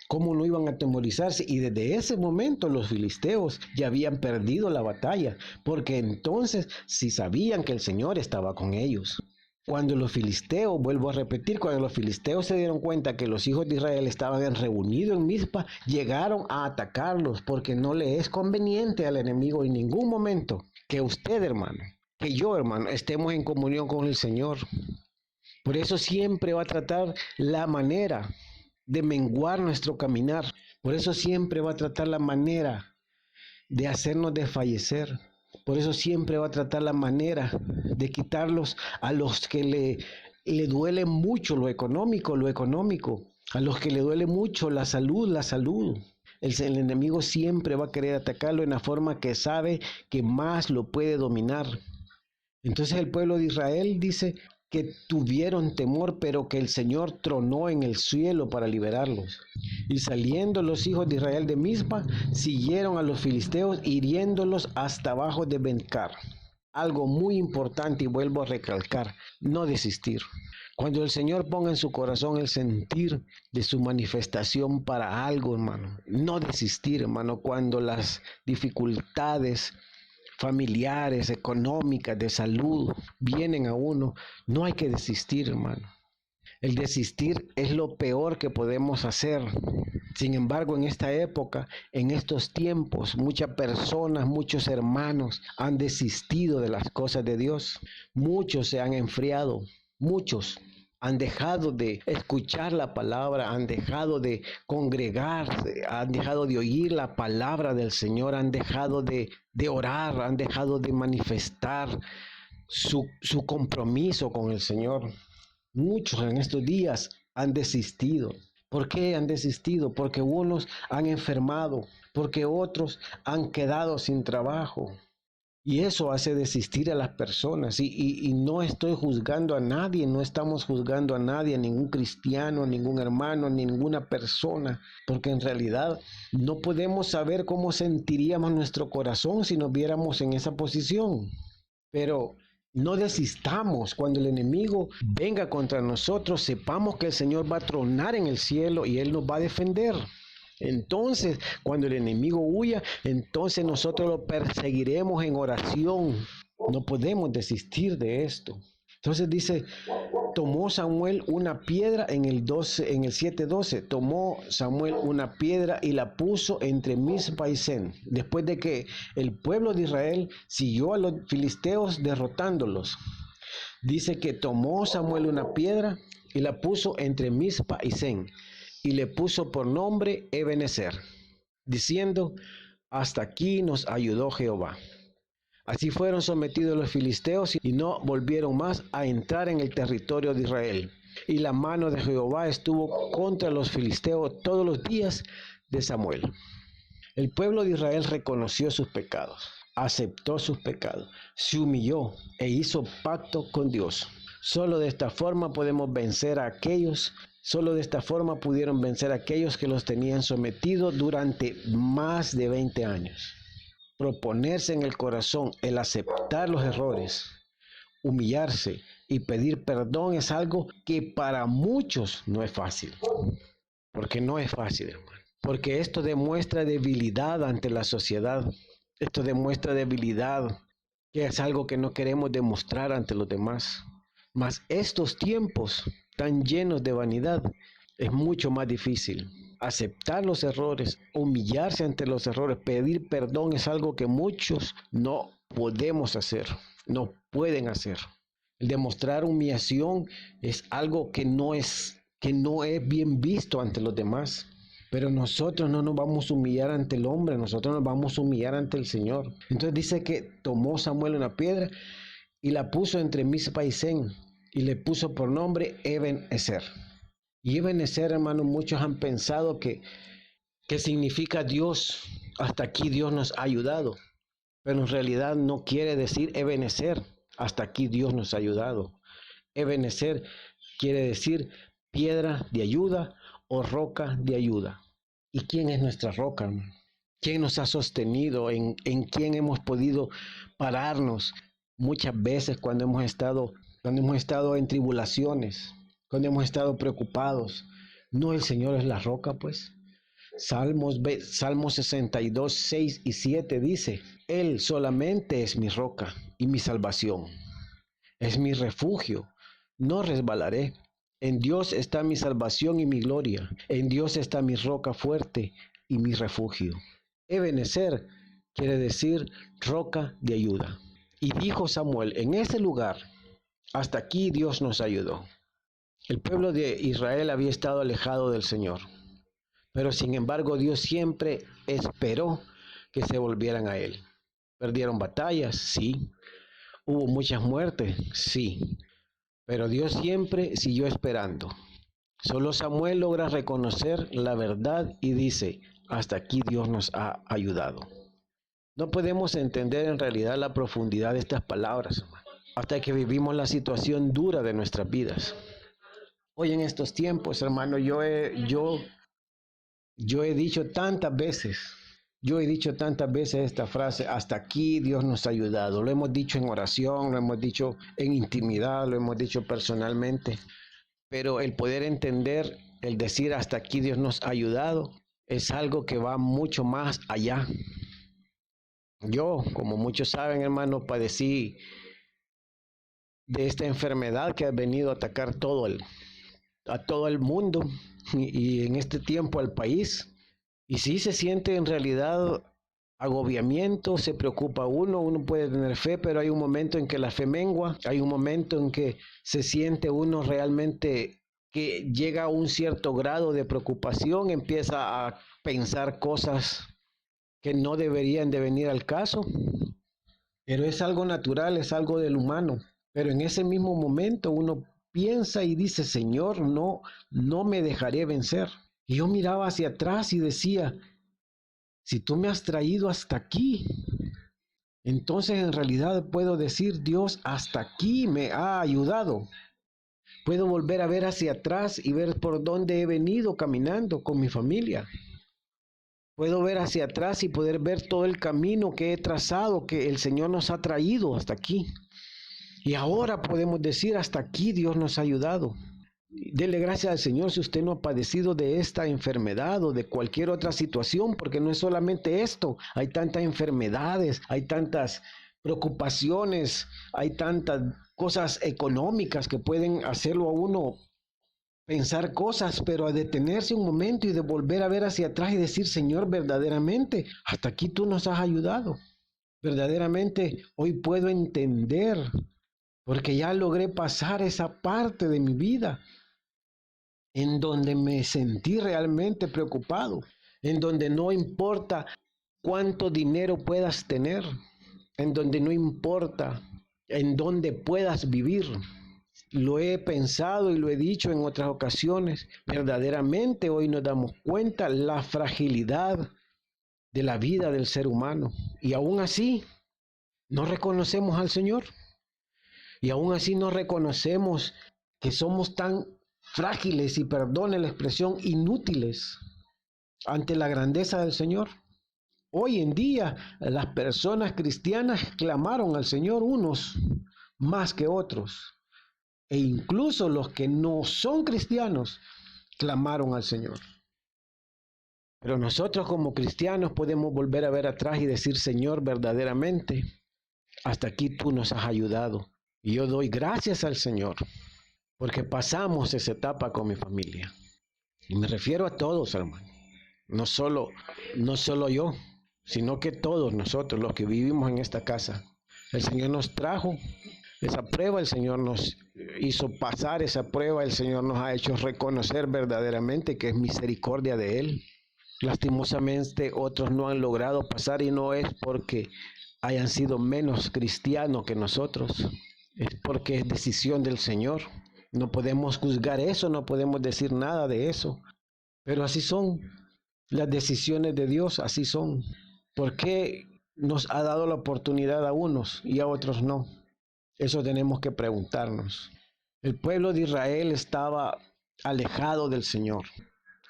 ¿Cómo no iban a atemorizarse? Y desde ese momento los filisteos ya habían perdido la batalla, porque entonces sí sabían que el Señor estaba con ellos. Cuando los filisteos, vuelvo a repetir, cuando los filisteos se dieron cuenta que los hijos de Israel estaban reunidos en Mizpa, llegaron a atacarlos, porque no le es conveniente al enemigo en ningún momento que usted, hermano, que yo, hermano, estemos en comunión con el Señor. Por eso siempre va a tratar la manera de menguar nuestro caminar. Por eso siempre va a tratar la manera de hacernos desfallecer. Por eso siempre va a tratar la manera de quitarlos a los que le duele mucho lo económico, a los que le duele mucho la salud. El enemigo siempre va a querer atacarlo en la forma que sabe que más lo puede dominar. Entonces el pueblo de Israel dice que tuvieron temor, pero que el Señor tronó en el cielo para liberarlos. Y saliendo los hijos de Israel de Mizpa, siguieron a los filisteos, hiriéndolos hasta abajo de Ben-car. Algo muy importante, y vuelvo a recalcar, no desistir. Cuando el Señor ponga en su corazón el sentir de su manifestación para algo, hermano, no desistir, hermano, cuando las dificultades familiares, económicas, de salud, vienen a uno, no hay que desistir, hermano. El desistir es lo peor que podemos hacer. Sin embargo, en esta época, en estos tiempos, muchas personas, muchos hermanos han desistido de las cosas de Dios. Muchos se han enfriado, muchos. han dejado de escuchar la palabra, han dejado de congregarse, han dejado de oír la palabra del Señor, han dejado de orar, han dejado de manifestar su compromiso con el Señor. Muchos en estos días han desistido. ¿Por qué han desistido? Porque unos han enfermado, porque otros han quedado sin trabajo. Y eso hace desistir a las personas. Y no estoy juzgando a nadie, no estamos juzgando a nadie, a ningún cristiano, ningún hermano, ninguna persona, porque en realidad no podemos saber cómo sentiríamos nuestro corazón si nos viéramos en esa posición. Pero no desistamos. Cuando el enemigo venga contra nosotros, sepamos que el Señor va a tronar en el cielo y Él nos va a defender. Entonces, cuando el enemigo huya, entonces nosotros lo perseguiremos en oración. No podemos desistir de esto. Entonces dice, tomó Samuel una piedra en el 7:12. Tomó Samuel una piedra y la puso entre Mizpa y Sen. Después de que el pueblo de Israel siguió a los filisteos derrotándolos. Dice que tomó Samuel una piedra y la puso entre Mizpa y Sen. Y le puso por nombre Ebenezer, diciendo, hasta aquí nos ayudó Jehová. Así fueron sometidos los filisteos y no volvieron más a entrar en el territorio de Israel. Y la mano de Jehová estuvo contra los filisteos todos los días de Samuel. El pueblo de Israel reconoció sus pecados, aceptó sus pecados, se humilló e hizo pacto con Dios. Solo de esta forma podemos vencer a aquellos. Solo de esta forma pudieron vencer a aquellos que los tenían sometidos durante más de 20 años. Proponerse en el corazón el aceptar los errores, humillarse y pedir perdón es algo que para muchos no es fácil. Porque no es fácil, hermano. Porque esto demuestra debilidad ante la sociedad. Esto demuestra debilidad, que es algo que no queremos demostrar ante los demás. Mas estos tiempos tan llenos de vanidad, es mucho más difícil. Aceptar los errores, humillarse ante los errores, pedir perdón es algo que muchos no podemos hacer, no pueden hacer. El demostrar humillación es algo que no es bien visto ante los demás. Pero nosotros no nos vamos a humillar ante el hombre, nosotros nos vamos a humillar ante el Señor. Entonces dice que tomó Samuel una piedra y la puso entre Mizpa y Sen, y le puso por nombre Ebenezer. Y Ebenezer, hermano, muchos han pensado que significa Dios, hasta aquí Dios nos ha ayudado. Pero en realidad no quiere decir Ebenezer, hasta aquí Dios nos ha ayudado. Ebenezer quiere decir piedra de ayuda o roca de ayuda. ¿Y quién es nuestra roca, hermano? ¿Quién nos ha sostenido? ¿En quién hemos podido pararnos? Muchas veces cuando hemos estado en tribulaciones, cuando hemos estado preocupados, ¿no el Señor es la roca, pues? Salmos 62, 6 y 7 dice, Él solamente es mi roca y mi salvación. Es mi refugio, no resbalaré. En Dios está mi salvación y mi gloria. En Dios está mi roca fuerte y mi refugio. Ebenezer quiere decir roca de ayuda. Y dijo Samuel, en ese lugar, hasta aquí Dios nos ayudó. El pueblo de Israel había estado alejado del Señor, pero sin embargo Dios siempre esperó que se volvieran a Él. ¿Perdieron batallas? Sí. ¿Hubo muchas muertes? Sí. Pero Dios siempre siguió esperando. Solo Samuel logra reconocer la verdad y dice, hasta aquí Dios nos ha ayudado. No podemos entender en realidad la profundidad de estas palabras, hermano, hasta que vivimos la situación dura de nuestras vidas. Hoy en estos tiempos, hermano, yo he dicho tantas veces esta frase, hasta aquí Dios nos ha ayudado. Lo hemos dicho en oración, lo hemos dicho en intimidad, lo hemos dicho personalmente. Pero el poder entender, el decir hasta aquí Dios nos ha ayudado, es algo que va mucho más allá. Yo, como muchos saben, hermano, padecí de esta enfermedad que ha venido a atacar a todo el mundo y en este tiempo al país. Y sí se siente en realidad agobiamiento, se preocupa uno puede tener fe, pero hay un momento en que la fe mengua, hay un momento en que se siente uno realmente que llega a un cierto grado de preocupación, empieza a pensar cosas que no deberían de venir al caso, pero es algo natural, es algo del humano. Pero en ese mismo momento uno piensa y dice, Señor, no me dejaré vencer. Y yo miraba hacia atrás y decía, si tú me has traído hasta aquí, entonces en realidad puedo decir, Dios, hasta aquí me ha ayudado. Puedo volver a ver hacia atrás y ver por dónde he venido caminando con mi familia. Puedo ver hacia atrás y poder ver todo el camino que he trazado, que el Señor nos ha traído hasta aquí. Y ahora podemos decir, hasta aquí Dios nos ha ayudado. Dele gracias al Señor si usted no ha padecido de esta enfermedad o de cualquier otra situación, porque no es solamente esto. Hay tantas enfermedades, hay tantas preocupaciones, hay tantas cosas económicas que pueden hacerlo a uno pensar cosas, pero a detenerse un momento y de volver a ver hacia atrás y decir, Señor, verdaderamente, hasta aquí tú nos has ayudado. Verdaderamente, hoy puedo entender, porque ya logré pasar esa parte de mi vida en donde me sentí realmente preocupado, en donde no importa cuánto dinero puedas tener, en donde no importa en dónde puedas vivir. Lo he pensado y lo he dicho en otras ocasiones. Verdaderamente hoy nos damos cuenta la fragilidad de la vida del ser humano. Y aún así no reconocemos al Señor. Y aún así no reconocemos que somos tan frágiles, y perdone la expresión, inútiles ante la grandeza del Señor. Hoy en día las personas cristianas clamaron al Señor, unos más que otros. E incluso los que no son cristianos clamaron al Señor. Pero nosotros como cristianos podemos volver a ver atrás y decir, Señor, verdaderamente, hasta aquí tú nos has ayudado. Y yo doy gracias al Señor, porque pasamos esa etapa con mi familia. Y me refiero a todos, hermano. No solo yo, sino que todos nosotros, los que vivimos en esta casa. El Señor nos trajo esa prueba, el Señor nos hizo pasar esa prueba, el Señor nos ha hecho reconocer verdaderamente que es misericordia de Él. Lastimosamente otros no han logrado pasar y no es porque hayan sido menos cristianos que nosotros, es porque es decisión del Señor. No podemos juzgar eso, no podemos decir nada de eso, pero así son las decisiones de Dios, así son. ¿Por qué nos ha dado la oportunidad a unos y a otros no? Eso tenemos que preguntarnos. El pueblo de Israel estaba alejado del Señor.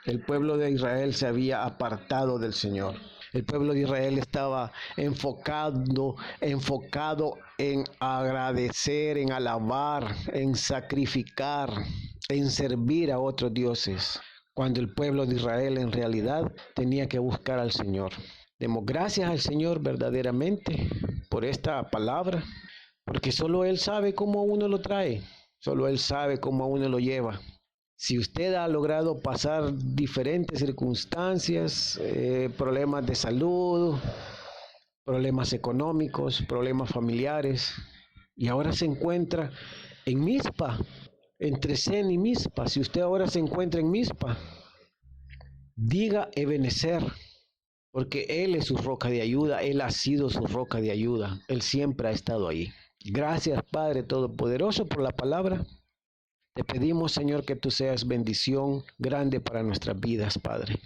El pueblo de Israel se había apartado del Señor. El pueblo de Israel estaba enfocado en agradecer, en alabar, en sacrificar, en servir a otros dioses, cuando el pueblo de Israel en realidad tenía que buscar al Señor. Demos gracias al Señor verdaderamente por esta palabra, porque solo Él sabe cómo a uno lo trae, solo Él sabe cómo a uno lo lleva. Si usted ha logrado pasar diferentes circunstancias, problemas de salud, problemas económicos, problemas familiares, y ahora se encuentra en Mizpa, entre Zen y Mizpa, si usted ahora se encuentra en Mizpa, diga Ebenezer, porque Él es su roca de ayuda, Él ha sido su roca de ayuda, Él siempre ha estado ahí. Gracias, Padre Todopoderoso, por la palabra. Te pedimos, Señor, que tú seas bendición grande para nuestras vidas, Padre.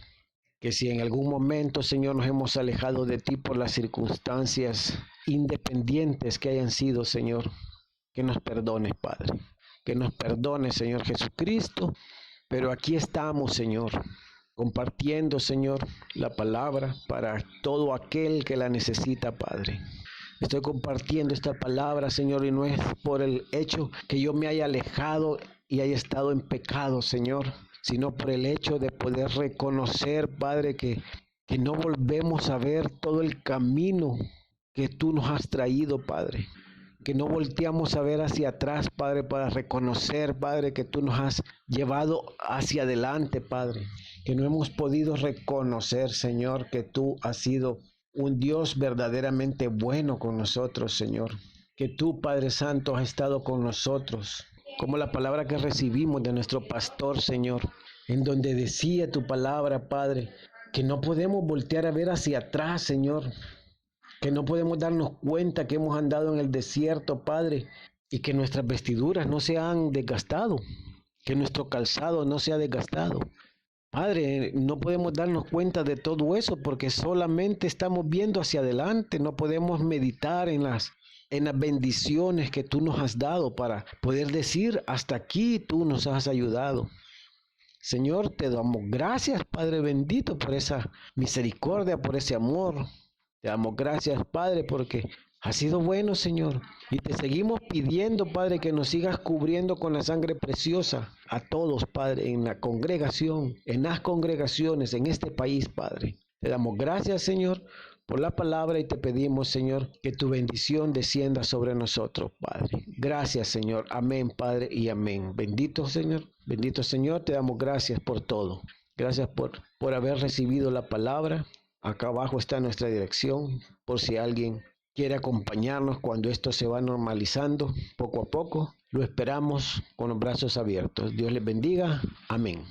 Que si en algún momento, Señor, nos hemos alejado de ti por las circunstancias independientes que hayan sido, Señor, que nos perdones, Padre. Que nos perdones, Señor Jesucristo. Pero aquí estamos, Señor, compartiendo, Señor, la palabra para todo aquel que la necesita, Padre. Estoy compartiendo esta palabra, Señor, y no es por el hecho que yo me haya alejado y haya estado en pecado, Señor, sino por el hecho de poder reconocer, Padre, que no volvemos a ver todo el camino que tú nos has traído, Padre. Que no volteamos a ver hacia atrás, Padre, para reconocer, Padre, que tú nos has llevado hacia adelante, Padre. Que no hemos podido reconocer, Señor, que tú has sido un Dios verdaderamente bueno con nosotros, Señor. Que tú, Padre Santo, has estado con nosotros, como la palabra que recibimos de nuestro pastor, Señor, en donde decía tu palabra, Padre, que no podemos voltear a ver hacia atrás, Señor, que no podemos darnos cuenta que hemos andado en el desierto, Padre, y que nuestras vestiduras no se han desgastado, que nuestro calzado no se ha desgastado. Padre, no podemos darnos cuenta de todo eso porque solamente estamos viendo hacia adelante, no podemos meditar en las bendiciones que tú nos has dado para poder decir, hasta aquí tú nos has ayudado. Señor, te damos gracias, Padre bendito, por esa misericordia, por ese amor. Te damos gracias, Padre, porque has sido bueno, Señor. Y te seguimos pidiendo, Padre, que nos sigas cubriendo con la sangre preciosa a todos, Padre, en la congregación, en las congregaciones, en este país, Padre. Te damos gracias, Señor, por la palabra y te pedimos, Señor, que tu bendición descienda sobre nosotros, Padre. Gracias, Señor. Amén, Padre, y amén. Bendito, Señor, te damos gracias por todo. Gracias por haber recibido la palabra. Acá abajo está nuestra dirección, por si alguien quiere acompañarnos cuando esto se va normalizando poco a poco. Lo esperamos con los brazos abiertos. Dios les bendiga. Amén.